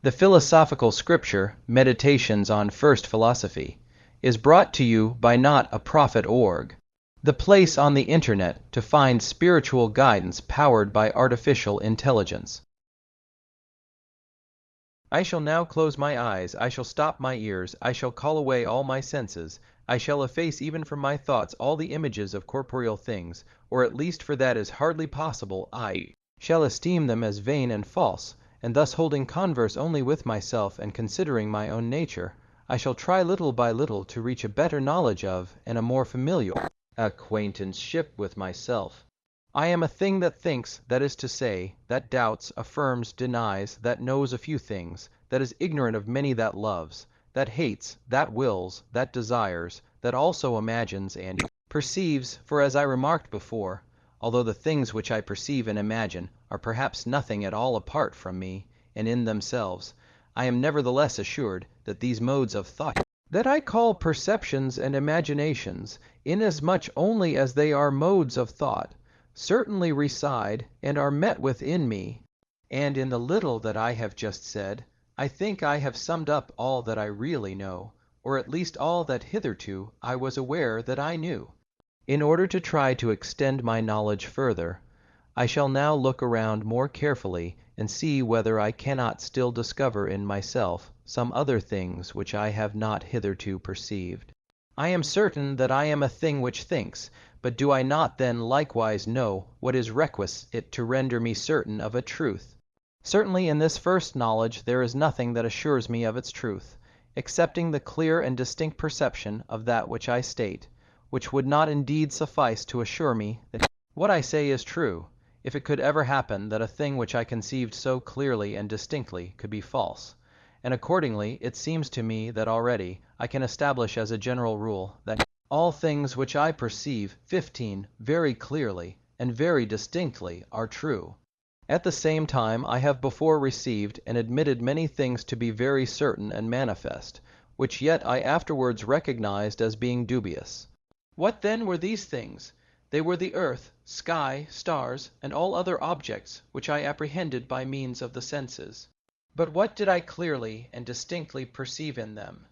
The philosophical scripture, Meditations on First Philosophy, is brought to you by Not a Prophet org, the place on the internet to find spiritual guidance powered by artificial intelligence. I shall now close my eyes, I shall stop my ears, I shall call away all my senses, I shall efface even from my thoughts all the images of corporeal things, or at least for that is hardly possible, I shall esteem them as vain and false, and thus holding converse only with myself and considering my own nature, I shall try little by little to reach a better knowledge of and a more familiar acquaintanceship with myself. I am a thing that thinks, that is to say, that doubts, affirms, denies, that knows a few things, that is ignorant of many, that loves, that hates, that wills, that desires, that also imagines and perceives, for as I remarked before, although the things which I perceive and imagine are perhaps nothing at all apart from me, and in themselves, I am nevertheless assured that these modes of thought, that I call perceptions and imaginations, inasmuch only as they are modes of thought, certainly reside and are met within me, and in the little that I have just said, I think I have summed up all that I really know, or at least all that hitherto I was aware that I knew. In order to try to extend my knowledge further, I shall now look around more carefully and see whether I cannot still discover in myself some other things which I have not hitherto perceived. I am certain that I am a thing which thinks, but do I not then likewise know what is requisite to render me certain of a truth? Certainly in this first knowledge there is nothing that assures me of its truth, excepting the clear and distinct perception of that which I state, which would not indeed suffice to assure me that what I say is true, if it could ever happen that a thing which I conceived so clearly and distinctly could be false. And accordingly it seems to me that already I can establish as a general rule that all things which I perceive very clearly and very distinctly are true. At the same time I have before received and admitted many things to be very certain and manifest, which yet I afterwards recognized as being dubious. What then were these things? They were the earth, sky, stars, and all other objects which I apprehended by means of the senses. But what did I clearly and distinctly perceive in them?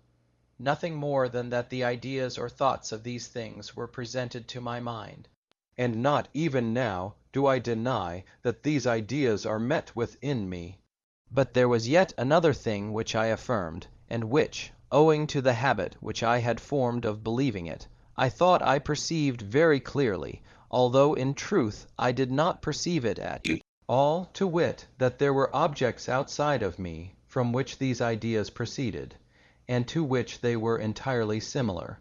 Nothing more than that the ideas or thoughts of these things were presented to my mind. And not even now do I deny that these ideas are met within me. But there was yet another thing which I affirmed, and which, owing to the habit which I had formed of believing it, I thought I perceived very clearly, although in truth I did not perceive it at all, to wit, that there were objects outside of me from which these ideas proceeded, and to which they were entirely similar.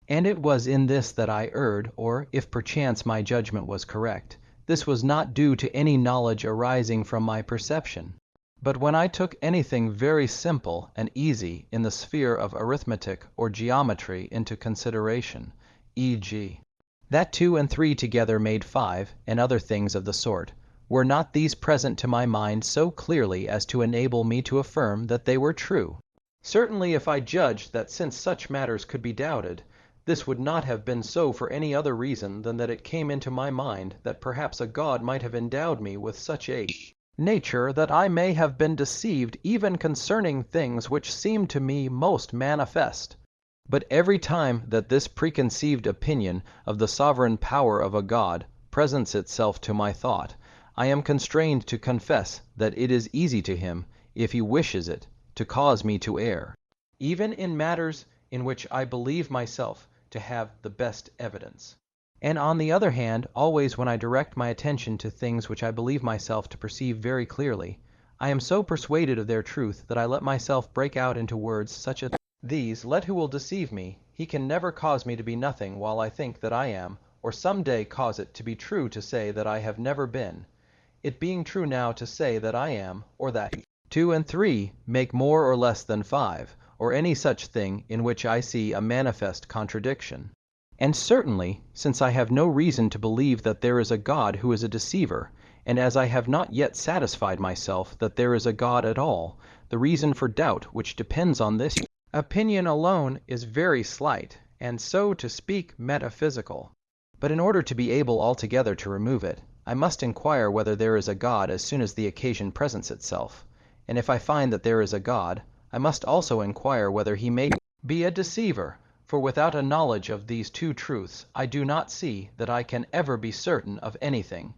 And it was in this that I erred, or, if perchance my judgment was correct, this was not due to any knowledge arising from my perception, but when I took anything very simple and easy in the sphere of arithmetic or geometry into consideration, e.g., that 2 and 3 together made 5, and other things of the sort, were not these present to my mind so clearly as to enable me to affirm that they were true? Certainly if I judged that since such matters could be doubted, this would not have been so for any other reason than that it came into my mind that perhaps a God might have endowed me with such a nature that I may have been deceived even concerning things which seemed to me most manifest. But every time that this preconceived opinion of the sovereign power of a God presents itself to my thought, I am constrained to confess that it is easy to him, if he wishes it, to cause me to err, even in matters in which I believe myself to have the best evidence. And on the other hand, always when I direct my attention to things which I believe myself to perceive very clearly, I am so persuaded of their truth that I let myself break out into words such as these: let who will deceive me, he can never cause me to be nothing while I think that I am, or some day cause it to be true to say that I have never been, it being true now to say that I am, or that 2 and 3 make more or less than 5, or any such thing in which I see a manifest contradiction. And certainly, since I have no reason to believe that there is a God who is a deceiver, and as I have not yet satisfied myself that there is a God at all, the reason for doubt which depends on this opinion alone is very slight, and so to speak metaphysical. But in order to be able altogether to remove it, I must inquire whether there is a God as soon as the occasion presents itself, and if I find that there is a God, I must also inquire whether he may be a deceiver, for without a knowledge of these two truths I do not see that I can ever be certain of anything.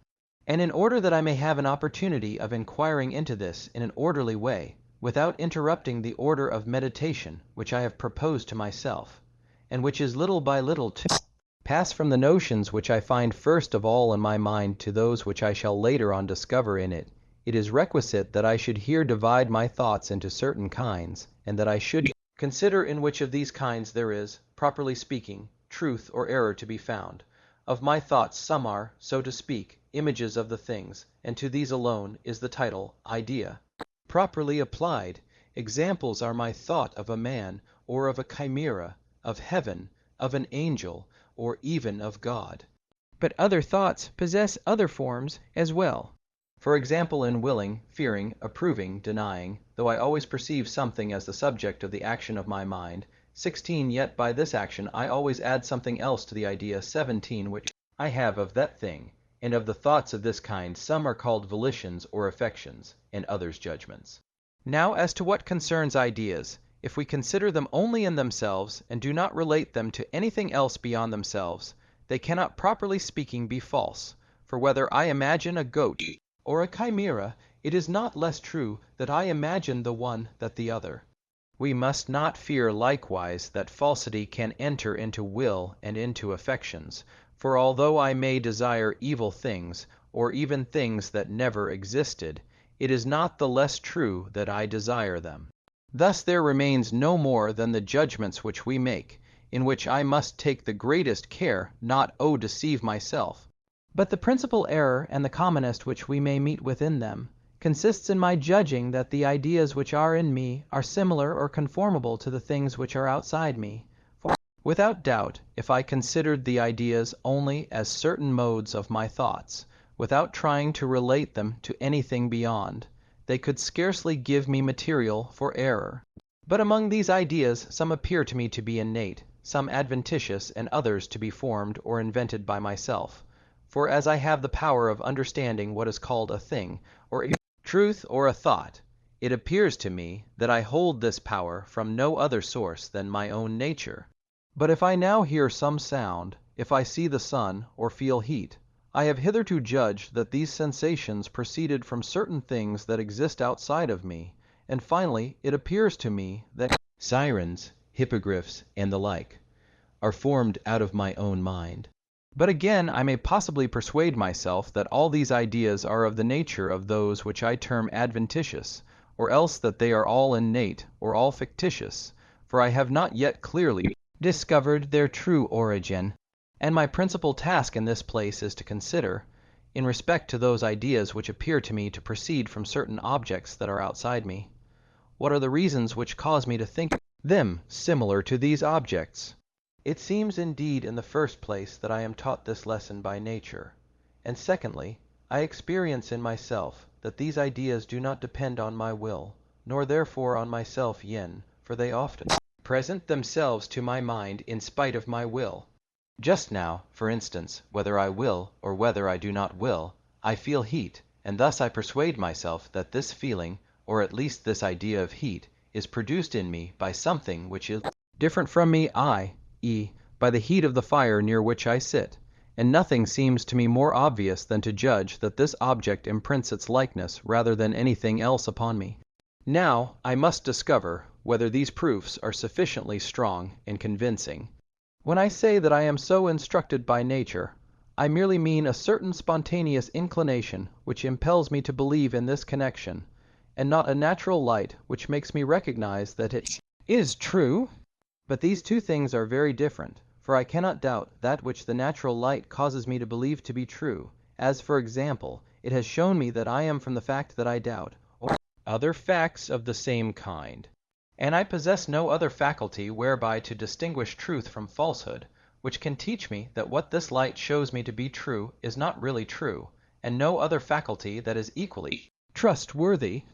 And in order that I may have an opportunity of inquiring into this in an orderly way, without interrupting the order of meditation which I have proposed to myself, and which is little by little to pass from the notions which I find first of all in my mind to those which I shall later on discover in it, it is requisite that I should here divide my thoughts into certain kinds, and that I should consider in which of these kinds there is, properly speaking, truth or error to be found. Of my thoughts some are, so to speak, images of the things, and to these alone is the title idea properly applied. Examples are my thought of a man, or of a chimera, of heaven, of an angel, or even of God. But other thoughts possess other forms as well. For example, in willing, fearing, approving, denying, though I always perceive something as the subject of the action of my mind, 16, yet by this action I always add something else to the idea 17 which I have of that thing, and of the thoughts of this kind some are called volitions or affections, and others judgments. Now as to what concerns ideas, if we consider them only in themselves, and do not relate them to anything else beyond themselves, they cannot properly speaking be false, for whether I imagine a goat or a chimera, it is not less true that I imagine the one than the other. We must not fear likewise that falsity can enter into will and into affections, for although I may desire evil things, or even things that never existed, it is not the less true that I desire them. Thus there remains no more than the judgments which we make, in which I must take the greatest care not to deceive myself. But the principal error, and the commonest which we may meet with in them, consists in my judging that the ideas which are in me are similar or conformable to the things which are outside me. For without doubt, if I considered the ideas only as certain modes of my thoughts, without trying to relate them to anything beyond, they could scarcely give me material for error. But among these ideas some appear to me to be innate, some adventitious, and others to be formed or invented by myself. For as I have the power of understanding what is called a thing, or a truth, or a thought, it appears to me that I hold this power from no other source than my own nature. But if I now hear some sound, if I see the sun, or feel heat, I have hitherto judged that these sensations proceeded from certain things that exist outside of me, and finally it appears to me that sirens, hippogriffs, and the like, are formed out of my own mind. But again I may possibly persuade myself that all these ideas are of the nature of those which I term adventitious, or else that they are all innate, or all fictitious, for I have not yet clearly discovered their true origin. And my principal task in this place is to consider, in respect to those ideas which appear to me to proceed from certain objects that are outside me, what are the reasons which cause me to think them similar to these objects. It seems indeed in the first place that I am taught this lesson by nature, and secondly, I experience in myself that these ideas do not depend on my will, nor therefore on myself yen, for they often present themselves to my mind in spite of my will. Just now, for instance, whether I will or whether I do not will, I feel heat, and thus I persuade myself that this feeling, or at least this idea of heat, is produced in me by something which is different from me, i.e., by the heat of the fire near which I sit, and nothing seems to me more obvious than to judge that this object imprints its likeness rather than anything else upon me. Now I must discover whether these proofs are sufficiently strong and convincing. When I say that I am so instructed by nature, I merely mean a certain spontaneous inclination which impels me to believe in this connection, and not a natural light which makes me recognize that it is true. But these two things are very different, for I cannot doubt that which the natural light causes me to believe to be true, as, for example, it has shown me that I am from the fact that I doubt, or other facts of the same kind. And I possess no other faculty whereby to distinguish truth from falsehood, which can teach me that what this light shows me to be true is not really true, and no other faculty that is equally trustworthy.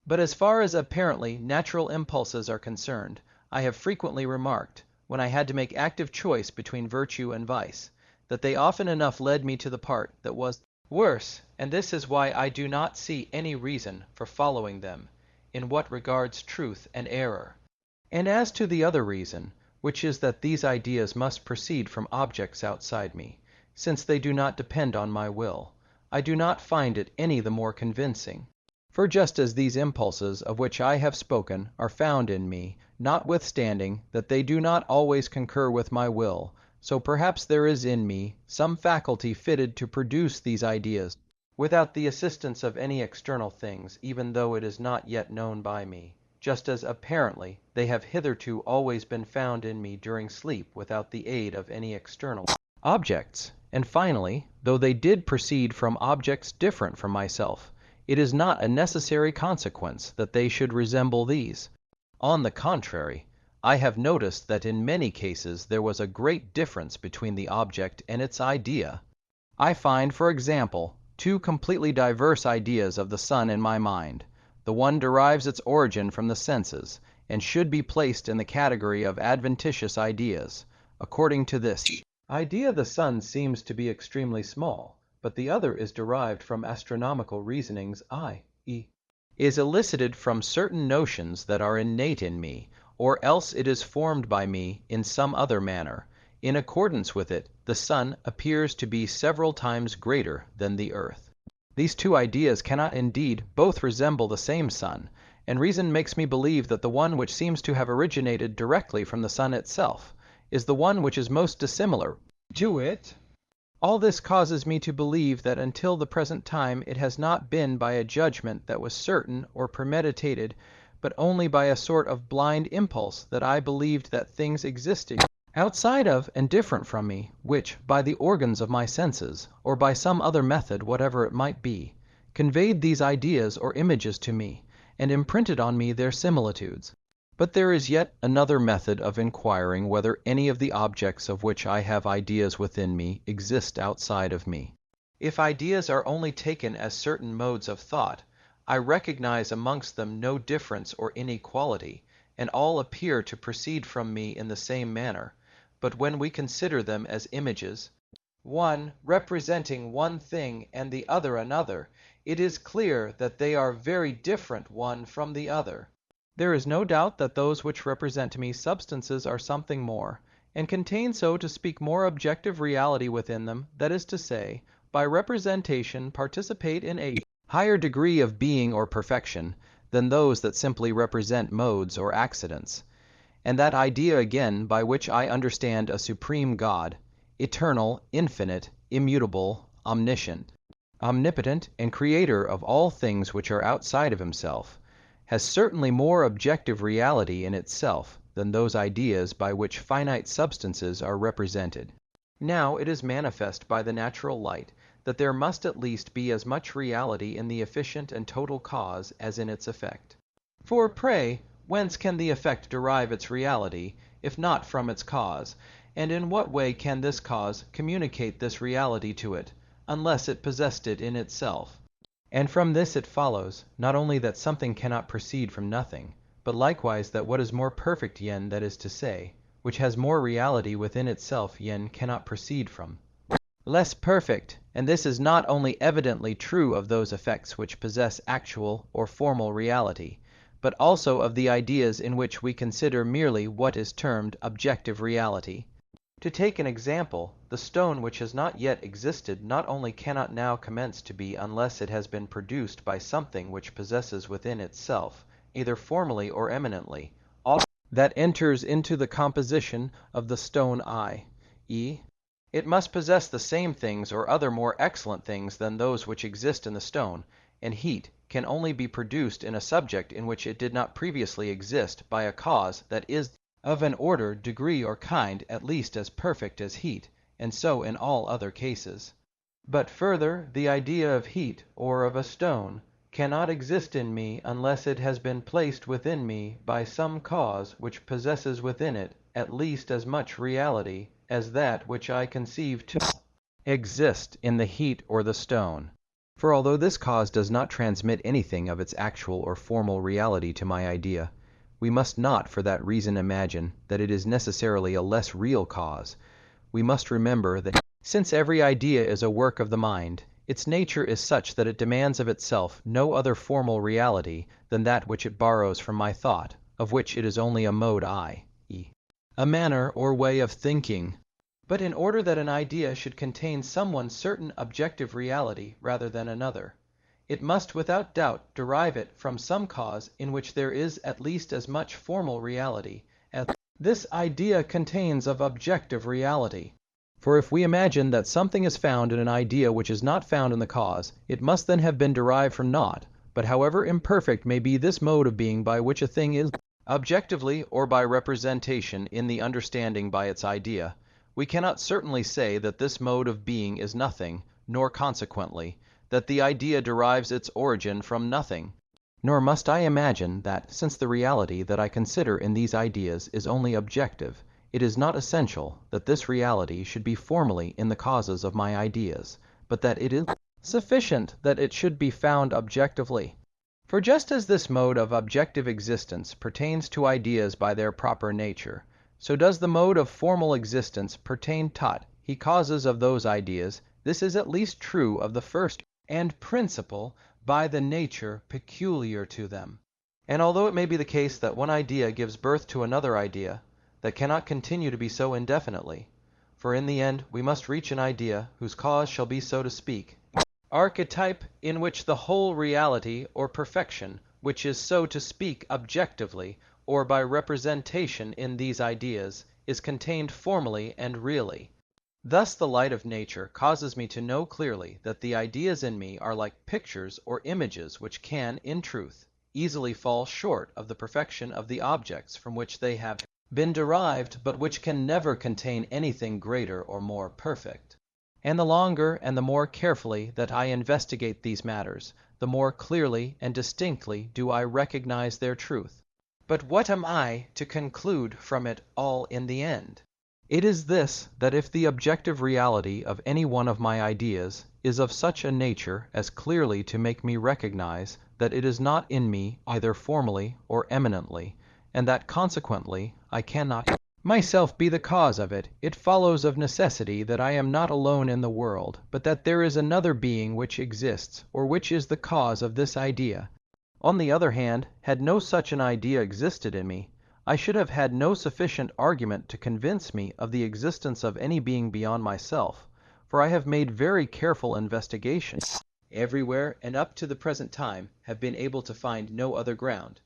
But as far as apparently natural impulses are concerned, I have frequently remarked, when I had to make active choice between virtue and vice, that they often enough led me to the part that was worse, and this is why I do not see any reason for following them, in what regards truth and error. And as to the other reason, which is that these ideas must proceed from objects outside me, since they do not depend on my will, I do not find it any the more convincing. For just as these impulses of which I have spoken are found in me, notwithstanding that they do not always concur with my will, so perhaps there is in me some faculty fitted to produce these ideas without the assistance of any external things, even though it is not yet known by me, just as apparently they have hitherto always been found in me during sleep without the aid of any external objects. And finally, though they did proceed from objects different from myself, it is not a necessary consequence that they should resemble these. On the contrary, I have noticed that in many cases there was a great difference between the object and its idea. I find, for example, two completely diverse ideas of the sun in my mind. The one derives its origin from the senses, and should be placed in the category of adventitious ideas. According to this idea, the sun seems to be extremely small, but the other is derived from astronomical reasonings, i.e., is elicited from certain notions that are innate in me, or else it is formed by me in some other manner. In accordance with it, the sun appears to be several times greater than the earth. These two ideas cannot indeed both resemble the same sun, and reason makes me believe that the one which seems to have originated directly from the sun itself is the one which is most dissimilar to it. All this causes me to believe that until the present time it has not been by a judgment that was certain or premeditated, but only by a sort of blind impulse that I believed that things existed outside of and different from me, which, by the organs of my senses, or by some other method whatever it might be, conveyed these ideas or images to me, and imprinted on me their similitudes. But there is yet another method of inquiring whether any of the objects of which I have ideas within me exist outside of me. If ideas are only taken as certain modes of thought, I recognize amongst them no difference or inequality, and all appear to proceed from me in the same manner. But when we consider them as images, one representing one thing and the other another, it is clear that they are very different one from the other. There is no doubt that those which represent to me substances are something more, and contain, so to speak, more objective reality within them, that is to say, by representation participate in a higher degree of being or perfection than those that simply represent modes or accidents. And that idea again by which I understand a supreme God, eternal, infinite, immutable, omniscient, omnipotent, and creator of all things which are outside of himself, has certainly more objective reality in itself than those ideas by which finite substances are represented. Now it is manifest by the natural light that there must at least be as much reality in the efficient and total cause as in its effect. For, pray, whence can the effect derive its reality, if not from its cause? And in what way can this cause communicate this reality to it, unless it possessed it in itself? And from this it follows, not only that something cannot proceed from nothing, but likewise that what is more perfect yen, that is to say, which has more reality within itself yen, cannot proceed from less perfect. And this is not only evidently true of those effects which possess actual or formal reality, but also of the ideas in which we consider merely what is termed objective reality. To take an example, the stone which has not yet existed not only cannot now commence to be unless it has been produced by something which possesses within itself, either formally or eminently, all that enters into the composition of the stone, i.e., it must possess the same things or other more excellent things than those which exist in the stone, and heat can only be produced in a subject in which it did not previously exist by a cause that is of an order, degree, or kind at least as perfect as heat, and so in all other cases. But further, the idea of heat or of a stone cannot exist in me unless it has been placed within me by some cause which possesses within it at least as much reality as that which I conceive to exist in the heat or the stone. For although this cause does not transmit anything of its actual or formal reality to my idea, we must not for that reason imagine that it is necessarily a less real cause. We must remember that since every idea is a work of the mind, Its nature is such that it demands of itself no other formal reality than that which it borrows from my thought, of which it is only a mode, i.e., a manner or way of thinking. But in order that an idea should contain some certain objective reality rather than another, it must without doubt derive it from some cause in which there is at least as much formal reality as this idea contains of objective reality. For if we imagine that something is found in an idea which is not found in the cause, it must then have been derived from naught. But however imperfect may be this mode of being by which a thing is objectively or by representation in the understanding by its idea, we cannot certainly say that this mode of being is nothing, nor consequently, that the idea derives its origin from nothing. Nor must I imagine that, since the reality that I consider in these ideas is only objective, it is not essential that this reality should be formally in the causes of my ideas, but that it is sufficient that it should be found objectively. For just as this mode of objective existence pertains to ideas by their proper nature, so does the mode of formal existence pertain tot he causes of those ideas. This is at least true of the first and principal by the nature peculiar to them. And although it may be the case that one idea gives birth to another idea, that cannot continue to be so indefinitely, for in the end we must reach an idea whose cause shall be, so to speak, archetype, in which the whole reality or perfection, which is, so to speak, objectively, or by representation in these ideas, is contained formally and really. Thus the light of nature causes me to know clearly that the ideas in me are like pictures or images which can, in truth, easily fall short of the perfection of the objects from which they have been derived, but which can never contain anything greater or more perfect. And the longer and the more carefully that I investigate these matters, the more clearly and distinctly do I recognize their truth. But what am I to conclude from it all in the end? It is this, that if the objective reality of any one of my ideas is of such a nature as clearly to make me recognize that it is not in me either formally or eminently, and that consequently I cannot myself be the cause of it, it follows of necessity that I am not alone in the world, but that there is another being which exists, or which is the cause of this idea. On the other hand, had no such an idea existed in me, I should have had no sufficient argument to convince me of the existence of any being beyond myself, for I have made very careful investigation everywhere, and up to the present time have been able to find no other ground.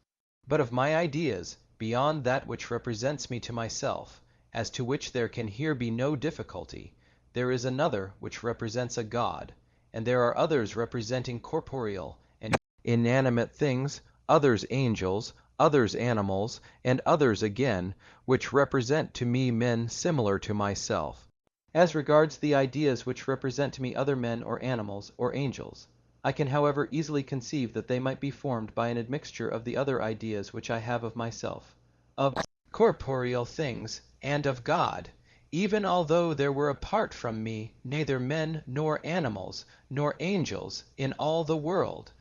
But of my ideas, beyond that which represents me to myself, as to which there can here be no difficulty, there is another which represents a God, and there are others representing corporeal and inanimate things, others angels, others animals, and others again, which represent to me men similar to myself. As regards the ideas which represent to me other men or animals or angels, I can however easily conceive that they might be formed by an admixture of the other ideas which I have of myself, of corporeal things, and of God, even although there were apart from me neither men nor animals nor angels in all the world.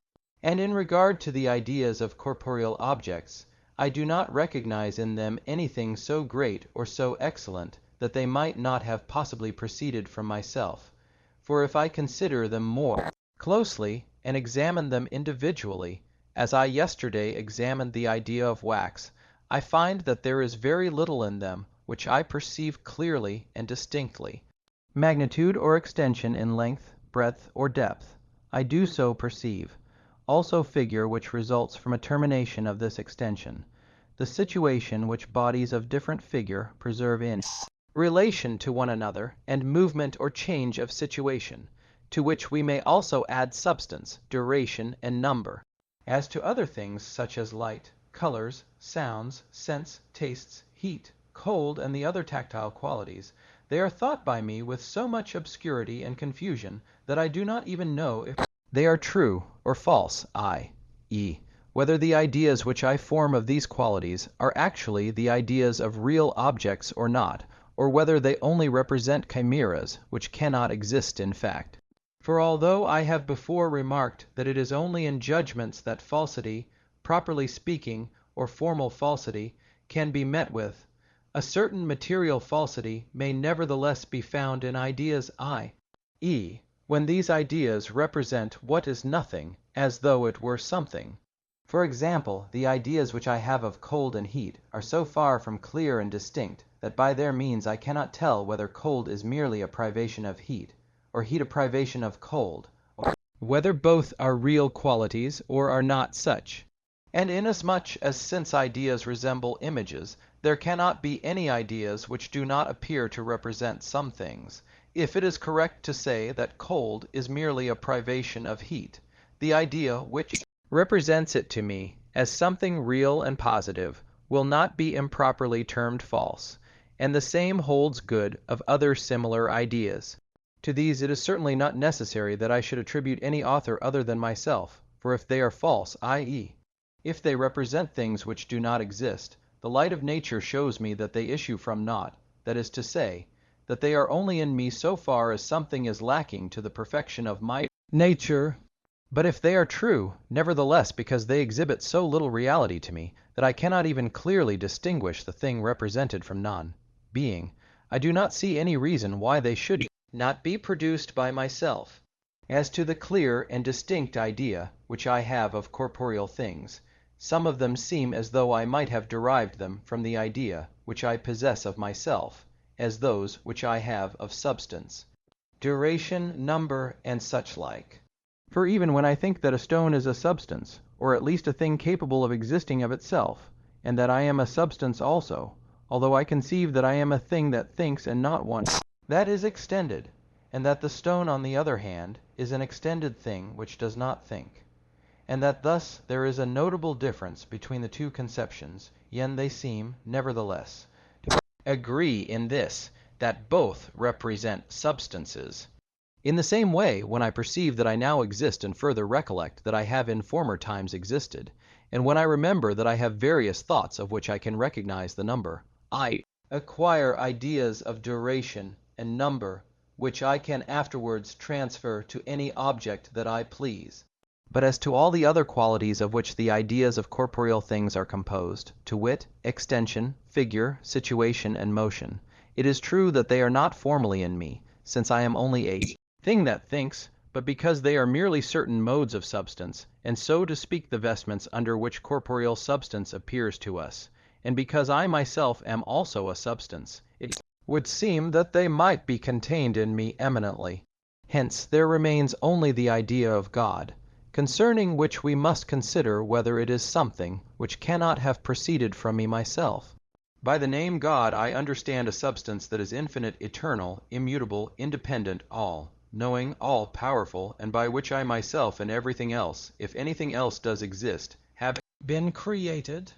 And in regard to the ideas of corporeal objects, I do not recognize in them anything so great or so excellent that they might not have possibly proceeded from myself. For if I consider them more closely and examine them individually, as I yesterday examined the idea of wax, I find that there is very little in them which I perceive clearly and distinctly. Magnitude or extension in length, breadth, or depth, I do so perceive. Also figure which results from a termination of this extension. The situation which bodies of different figure preserve in relation to one another, and movement or change of situation, to which we may also add substance, duration, and number. As to other things such as light, colors, sounds, scents, tastes, heat, cold, and the other tactile qualities, they are thought by me with so much obscurity and confusion that I do not even know if they are true or false, i.e., whether the ideas which I form of these qualities are actually the ideas of real objects or not, or whether they only represent chimeras which cannot exist in fact. For although I have before remarked that it is only in judgments that falsity, properly speaking, or formal falsity, can be met with, a certain material falsity may nevertheless be found in ideas, i.e., when these ideas represent what is nothing as though it were something. For example, the ideas which I have of cold and heat are so far from clear and distinct that by their means I cannot tell whether cold is merely a privation of heat, or heat a privation of cold, or whether both are real qualities or are not such. And inasmuch as since ideas resemble images, there cannot be any ideas which do not appear to represent some things, if it is correct to say that cold is merely a privation of heat, the idea which represents it to me as something real and positive will not be improperly termed false, and the same holds good of other similar ideas. To these it is certainly not necessary that I should attribute any author other than myself, for if they are false, i.e., if they represent things which do not exist, the light of nature shows me that they issue from naught, that is to say, that they are only in me so far as something is lacking to the perfection of my nature. But if they are true, nevertheless, because they exhibit so little reality to me that I cannot even clearly distinguish the thing represented from non-being, I do not see any reason why they should not be produced by myself. As to the clear and distinct idea which I have of corporeal things, some of them seem as though I might have derived them from the idea which I possess of myself, as those which I have of substance, duration, number, and such like. For even when I think that a stone is a substance, or at least a thing capable of existing of itself, and that I am a substance also, although I conceive that I am a thing that thinks and not one that is extended, and that the stone on the other hand is an extended thing which does not think, and that thus there is a notable difference between the two conceptions, yet they seem, nevertheless, to agree in this, that both represent substances. In the same way, when I perceive that I now exist and further recollect that I have in former times existed, and when I remember that I have various thoughts of which I can recognize the number, I acquire ideas of duration and number which I can afterwards transfer to any object that I please. But as to all the other qualities of which the ideas of corporeal things are composed, to wit, extension, figure, situation, and motion, it is true that they are not formally in me, since I am only a thing that thinks, but because they are merely certain modes of substance, and so to speak the vestments under which corporeal substance appears to us, and because I myself am also a substance, it would seem that they might be contained in me eminently. Hence there remains only the idea of God, concerning which we must consider whether it is something which cannot have proceeded from me myself. By the name God I understand a substance that is infinite, eternal, immutable, independent, all-knowing, all-powerful, and by which I myself and everything else, if anything else does exist, have been created.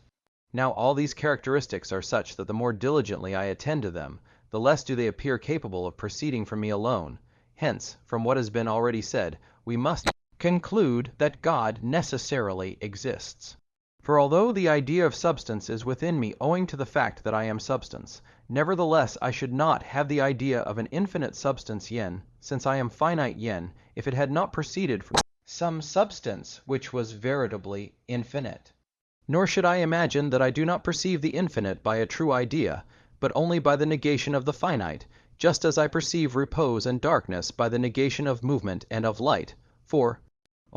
Now all these characteristics are such that the more diligently I attend to them, the less do they appear capable of proceeding from me alone. Hence, from what has been already said, we must conclude that God necessarily exists. For although the idea of substance is within me owing to the fact that I am substance, nevertheless I should not have the idea of an infinite substance yen, since I am finite yen, if it had not proceeded from some substance which was veritably infinite. Nor should I imagine that I do not perceive the infinite by a true idea, but only by the negation of the finite, just as I perceive repose and darkness by the negation of movement and of light. For,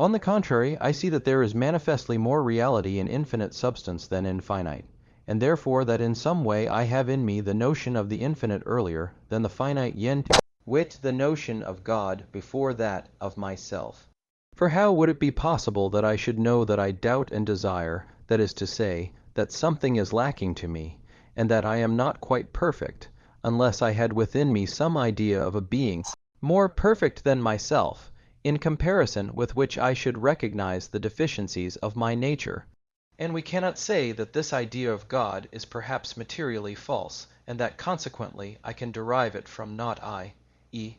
on the contrary, I see that there is manifestly more reality in infinite substance than in finite, and therefore that in some way I have in me the notion of the infinite earlier than the finite yen, to wit, the notion of God before that of myself. For how would it be possible that I should know that I doubt and desire, that is to say, that something is lacking to me, and that I am not quite perfect, unless I had within me some idea of a being more perfect than myself, in comparison with which I should recognize the deficiencies of my nature? And we cannot say that this idea of God is perhaps materially false, and that consequently I can derive it from not i.e.,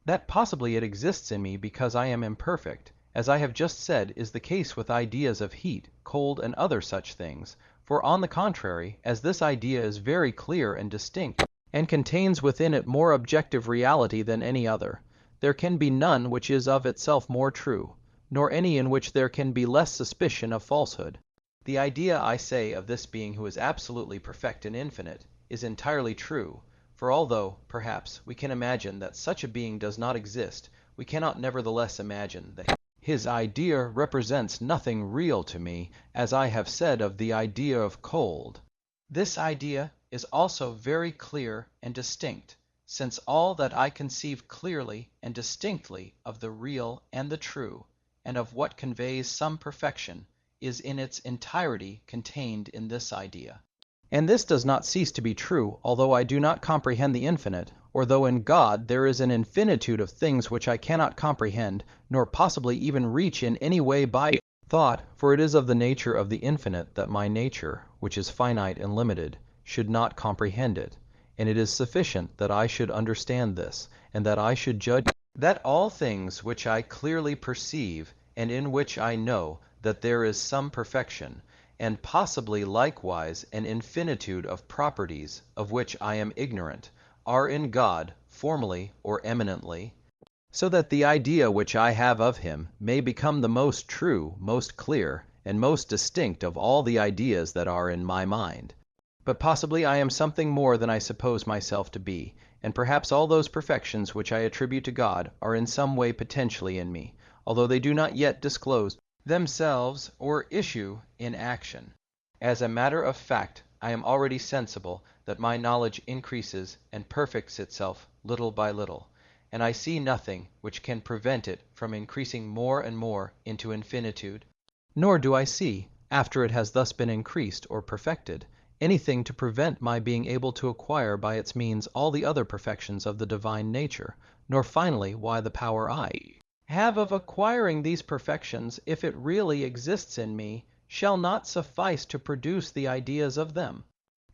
that possibly it exists in me because I am imperfect, as I have just said is the case with ideas of heat, cold, and other such things. For on the contrary, as this idea is very clear and distinct, and contains within it more objective reality than any other, there can be none which is of itself more true, nor any in which there can be less suspicion of falsehood. The idea, I say, of this being who is absolutely perfect and infinite is entirely true, for although, perhaps, we can imagine that such a being does not exist, we cannot nevertheless imagine that his idea represents nothing real to me, as I have said of the idea of cold. This idea is also very clear and distinct, since all that I conceive clearly and distinctly of the real and the true, and of what conveys some perfection, is in its entirety contained in this idea. And this does not cease to be true, although I do not comprehend the infinite, or though in God there is an infinitude of things which I cannot comprehend, nor possibly even reach in any way by thought, for it is of the nature of the infinite that my nature, which is finite and limited, should not comprehend it, and it is sufficient that I should understand this, and that I should judge that all things which I clearly perceive, and in which I know that there is some perfection, and possibly likewise an infinitude of properties of which I am ignorant, are in God formally or eminently, so that the idea which I have of him may become the most true, most clear, and most distinct of all the ideas that are in my mind. But possibly I am something more than I suppose myself to be, and perhaps all those perfections which I attribute to God are in some way potentially in me, although they do not yet disclose themselves or issue in action. As a matter of fact, I am already sensible that my knowledge increases and perfects itself little by little, and I see nothing which can prevent it from increasing more and more into infinitude. Nor do I see, after it has thus been increased or perfected, anything to prevent my being able to acquire by its means all the other perfections of the divine nature, nor finally why the power I have of acquiring these perfections, if it really exists in me, shall not suffice to produce the ideas of them.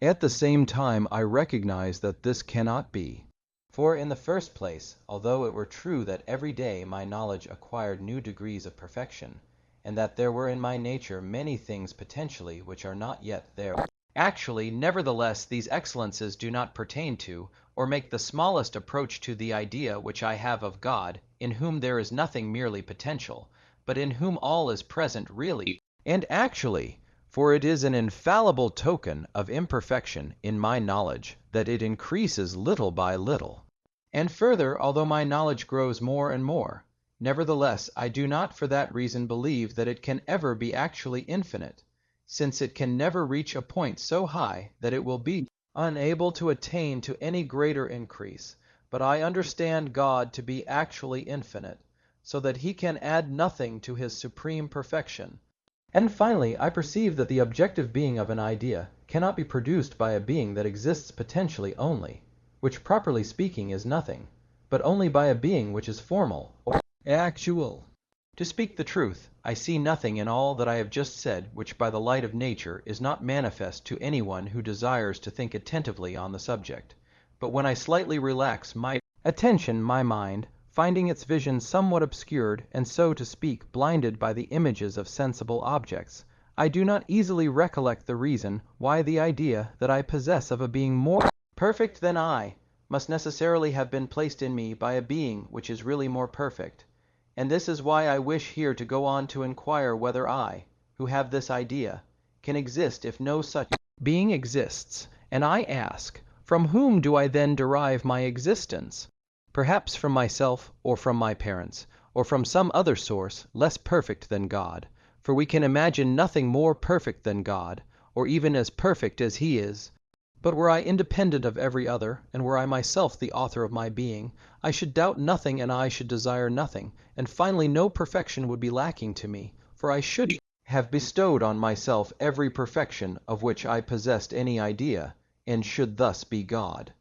At the same time I recognize that this cannot be. For in the first place, although it were true that every day my knowledge acquired new degrees of perfection, and that there were in my nature many things potentially which are not yet there, actually, nevertheless, these excellences do not pertain to, or make the smallest approach to the idea which I have of God, in whom there is nothing merely potential, but in whom all is present really and actually, for it is an infallible token of imperfection in my knowledge that it increases little by little. And further, although my knowledge grows more and more, nevertheless I do not for that reason believe that it can ever be actually infinite, since it can never reach a point so high that it will be unable to attain to any greater increase. But I understand God to be actually infinite, so that he can add nothing to his supreme perfection. And finally, I perceive that the objective being of an idea cannot be produced by a being that exists potentially only, which properly speaking is nothing, but only by a being which is formal or actual. To speak the truth, I see nothing in all that I have just said which by the light of nature is not manifest to anyone who desires to think attentively on the subject. But when I slightly relax my attention, my mind, finding its vision somewhat obscured and so to speak blinded by the images of sensible objects, I do not easily recollect the reason why the idea that I possess of a being more perfect than I must necessarily have been placed in me by a being which is really more perfect. And this is why I wish here to go on to inquire whether I, who have this idea, can exist if no such being exists. And I ask, from whom do I then derive my existence? Perhaps from myself, or from my parents, or from some other source less perfect than God, for we can imagine nothing more perfect than God, or even as perfect as he is. But were I independent of every other, and were I myself the author of my being, I should doubt nothing and I should desire nothing, and finally no perfection would be lacking to me, for I should have bestowed on myself every perfection of which I possessed any idea, and should thus be God.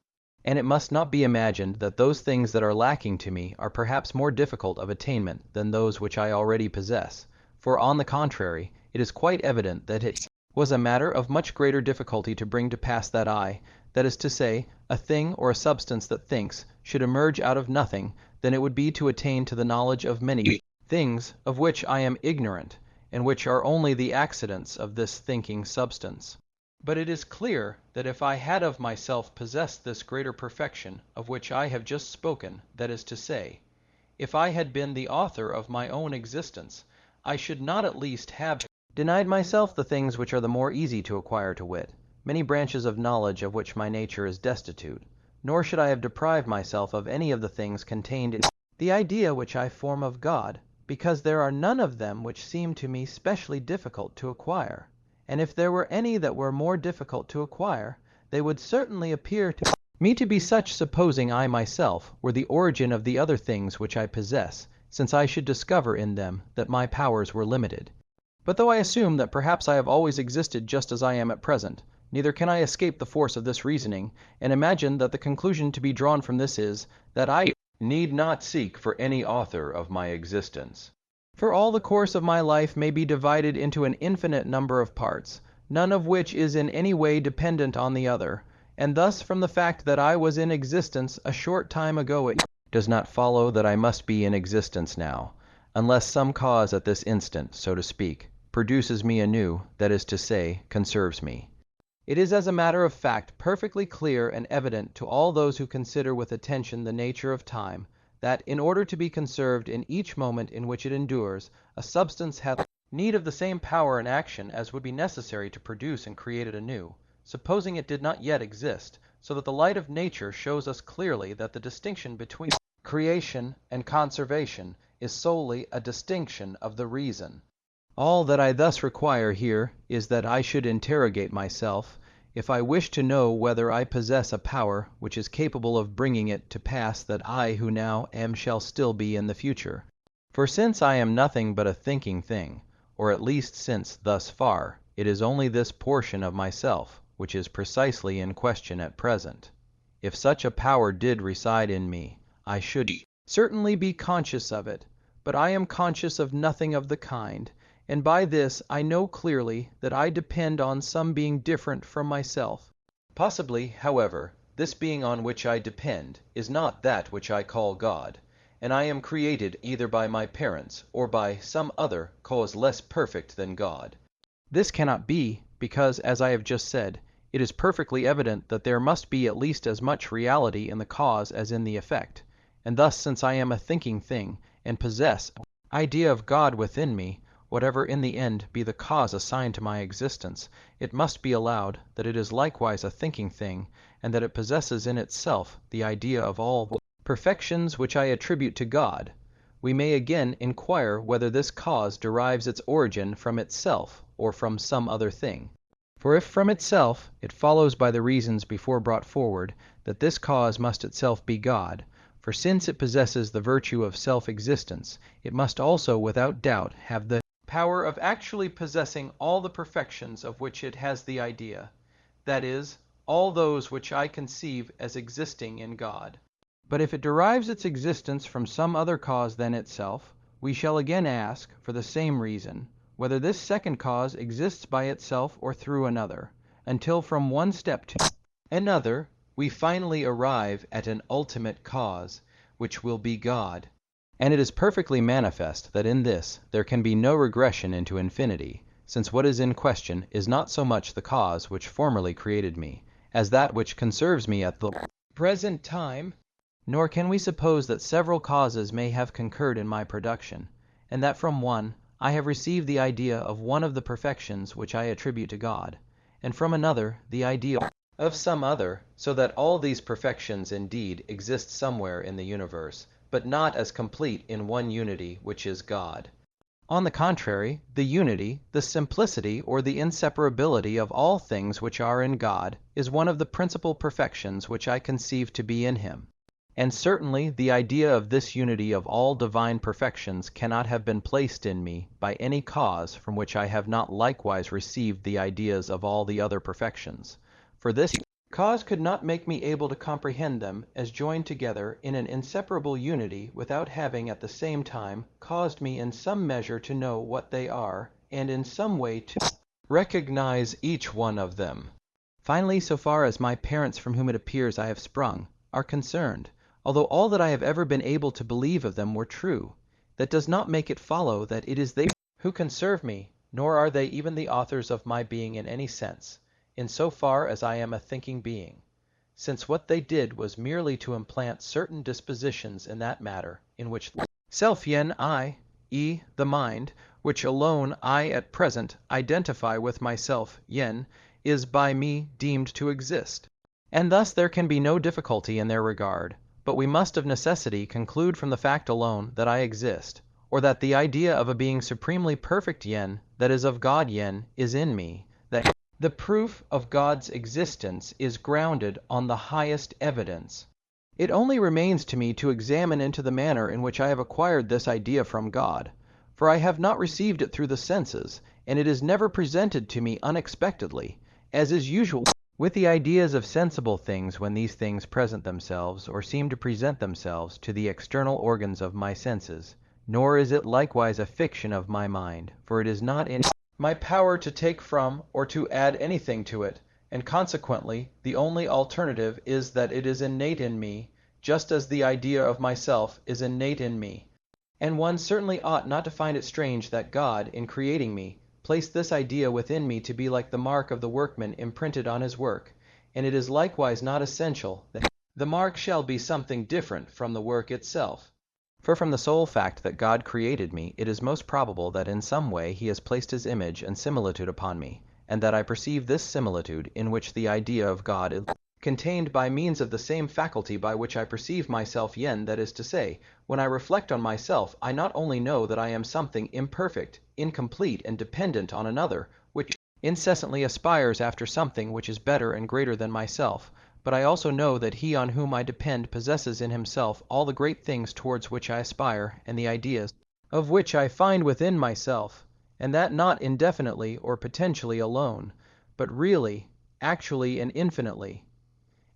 And it must not be imagined that those things that are lacking to me are perhaps more difficult of attainment than those which I already possess, for on the contrary, it is quite evident that it was a matter of much greater difficulty to bring to pass that I, that is to say, a thing or a substance that thinks, should emerge out of nothing, than it would be to attain to the knowledge of many things of which I am ignorant, and which are only the accidents of this thinking substance. But it is clear that if I had of myself possessed this greater perfection of which I have just spoken, that is to say, if I had been the author of my own existence, I should not at least have denied myself the things which are the more easy to acquire, to wit, many branches of knowledge of which my nature is destitute, nor should I have deprived myself of any of the things contained in the idea which I form of God, because there are none of them which seem to me specially difficult to acquire, and if there were any that were more difficult to acquire, they would certainly appear to me to be such, supposing I myself were the origin of the other things which I possess, since I should discover in them that my powers were limited. But though I assume that perhaps I have always existed just as I am at present, neither can I escape the force of this reasoning, and imagine that the conclusion to be drawn from this is, that I need not seek for any author of my existence. For all the course of my life may be divided into an infinite number of parts, none of which is in any way dependent on the other, and thus from the fact that I was in existence a short time ago, it does not follow that I must be in existence now, unless some cause at this instant, so to speak, produces me anew, that is to say, conserves me. It is as a matter of fact perfectly clear and evident to all those who consider with attention the nature of time, that in order to be conserved in each moment in which it endures, a substance hath need of the same power and action as would be necessary to produce and create it anew, supposing it did not yet exist, so that the light of nature shows us clearly that the distinction between creation and conservation is solely a distinction of the reason. All that I thus require here is that I should interrogate myself, if I wish to know whether I possess a power which is capable of bringing it to pass that I who now am shall still be in the future. For since I am nothing but a thinking thing, or at least since, thus far, it is only this portion of myself which is precisely in question at present, if such a power did reside in me, I should certainly be conscious of it, but I am conscious of nothing of the kind, and by this I know clearly that I depend on some being different from myself. Possibly, however, this being on which I depend is not that which I call God, and I am created either by my parents or by some other cause less perfect than God. This cannot be, because, as I have just said, it is perfectly evident that there must be at least as much reality in the cause as in the effect, and thus since I am a thinking thing, and possess an idea of God within me, whatever in the end be the cause assigned to my existence, it must be allowed that it is likewise a thinking thing, and that it possesses in itself the idea of all the perfections which I attribute to God. We may again inquire whether this cause derives its origin from itself or from some other thing. For if from itself, it follows by the reasons before brought forward that this cause must itself be God, for since it possesses the virtue of self-existence, it must also without doubt have the power of actually possessing all the perfections of which it has the idea, that is, all those which I conceive as existing in God. But if it derives its existence from some other cause than itself, we shall again ask, for the same reason, whether this second cause exists by itself or through another, until from one step to another we finally arrive at an ultimate cause, which will be God. And it is perfectly manifest that in this there can be no regression into infinity, since what is in question is not so much the cause which formerly created me, as that which conserves me at the present time. Nor can we suppose that several causes may have concurred in my production, and that from one I have received the idea of one of the perfections which I attribute to God, and from another the idea of some other, so that all these perfections indeed exist somewhere in the universe, but not as complete in one unity which is God. On the contrary, the unity, the simplicity, or the inseparability of all things which are in God is one of the principal perfections which I conceive to be in him. And certainly the idea of this unity of all divine perfections cannot have been placed in me by any cause from which I have not likewise received the ideas of all the other perfections. For this cause could not make me able to comprehend them as joined together in an inseparable unity without having at the same time caused me in some measure to know what they are, and in some way to recognize each one of them. Finally, so far as my parents from whom it appears I have sprung are concerned, although all that I have ever been able to believe of them were true, that does not make it follow that it is they who conserve me, nor are they even the authors of my being in any sense, in so far as I am a thinking being, since what they did was merely to implant certain dispositions in that matter in which self yen I, the mind, which alone I at present identify with myself yen, is by me deemed to exist. And thus there can be no difficulty in their regard, but we must of necessity conclude from the fact alone that I exist, or that the idea of a being supremely perfect yen, that is of God yen, is in me, that the proof of God's existence is grounded on the highest evidence. It only remains to me to examine into the manner in which I have acquired this idea from God, for I have not received it through the senses, and it is never presented to me unexpectedly, as is usual with the ideas of sensible things when these things present themselves, or seem to present themselves, to the external organs of my senses. Nor is it likewise a fiction of my mind, for it is not in my power to take from or to add anything to it, and consequently the only alternative is that it is innate in me, just as the idea of myself is innate in me. And one certainly ought not to find it strange that God, in creating me, placed this idea within me to be like the mark of the workman imprinted on his work, and it is likewise not essential that the mark shall be something different from the work itself. For from the sole fact that God created me, it is most probable that in some way he has placed his image and similitude upon me, and that I perceive this similitude, in which the idea of God is contained by means of the same faculty by which I perceive myself yen, that is to say, when I reflect on myself, I not only know that I am something imperfect, incomplete, and dependent on another, which incessantly aspires after something which is better and greater than myself, but I also know that he on whom I depend possesses in himself all the great things towards which I aspire, and the ideas of which I find within myself, and that not indefinitely or potentially alone, but really, actually, and infinitely,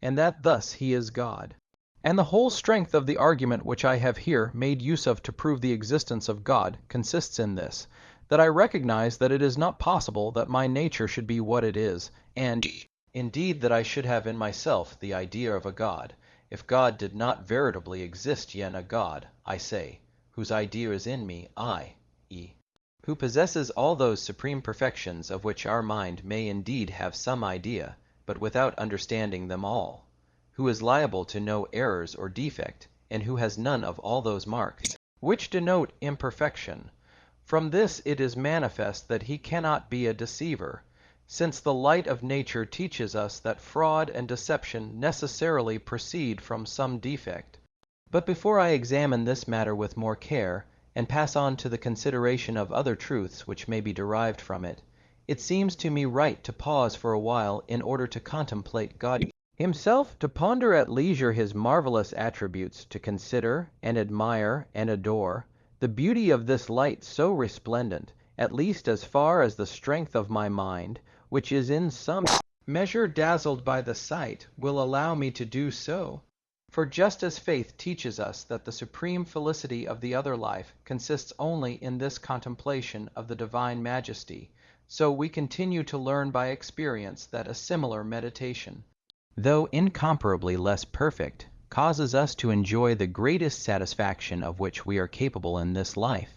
and that thus he is God. And the whole strength of the argument which I have here made use of to prove the existence of God consists in this, that I recognize that it is not possible that my nature should be what it is, and indeed that I should have in myself the idea of a God, if God did not veritably exist yen a God, I say, whose idea is in me, i.e., who possesses all those supreme perfections of which our mind may indeed have some idea, but without understanding them all, who is liable to no errors or defect, and who has none of all those marks which denote imperfection. From this it is manifest that he cannot be a deceiver, since the light of nature teaches us that fraud and deception necessarily proceed from some defect. But before I examine this matter with more care, and pass on to the consideration of other truths which may be derived from it, it seems to me right to pause for a while in order to contemplate God himself, to ponder at leisure his marvelous attributes, to consider, and admire, and adore the beauty of this light so resplendent, at least as far as the strength of my mind, which is in some measure dazzled by the sight, will allow me to do so. For just as faith teaches us that the supreme felicity of the other life consists only in this contemplation of the divine majesty, so we continue to learn by experience that a similar meditation, though incomparably less perfect, causes us to enjoy the greatest satisfaction of which we are capable in this life.